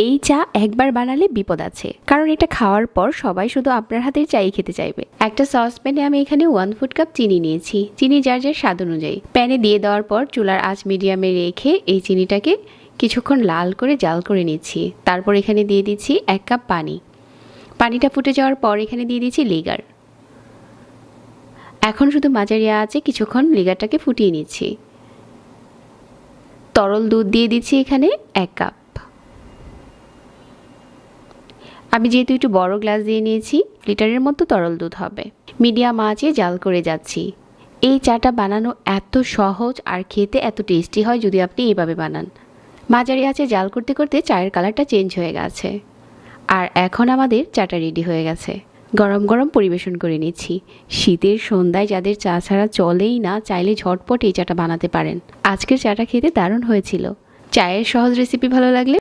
এই চা একবার বানালে বিপদ আছে, কারণ এটা খাওয়ার পর সবাই শুধু আপনার হাতের চাই খেতে চাইবে। একটা সসপ্যানে আমি এখানে 1/4 কাপ চিনি নিয়েছি। চিনি যার যার স্বাদ অনুযায়ী। প্যানে দিয়ে দেওয়ার পর চুলার আঁচ মিডিয়ামে রেখে এই চিনিটাকে কিছুক্ষণ লাল করে জাল করে নিচ্ছি। তারপর এখানে দিয়ে দিচ্ছি 1 কাপ পানি। পানিটা ফুটে যাওয়ার পর এখানে দিয়ে দিচ্ছি লিগার। এখন শুধু মাঝারি আঁচে কিছুক্ষণ লিগারটাকে ফুটিয়ে নিচ্ছি। তরল দুধ দিয়ে দিচ্ছি এখানে 1 কাপ। আমি যেহেতু একটু বড় গ্লাস দিয়ে নিয়েছি, লিটারের মতো তরল দুধ হবে। মিডিয়াম আঁচে জাল করে যাচ্ছি। এই চাটা বানানো এত সহজ আর খেতে এত টেস্টি হয় যদি আপনি এইভাবে বানান। মাঝারি আঁচে জাল করতে করতে চায়ের কালারটা চেঞ্জ হয়ে গেছে। আর এখন আমাদের চাটা রেডি হয়ে গেছে। গরম গরম পরিবেশন করে নিচ্ছি। শীতের সন্ধ্যায় যাদের চা ছাড়া চলেই না, চাইলে ঝটপট এই চাটা বানাতে পারেন। আজকের চাটা খেতে দারুণ হয়েছিল। চায়ের সহজ রেসিপি ভালো লাগলে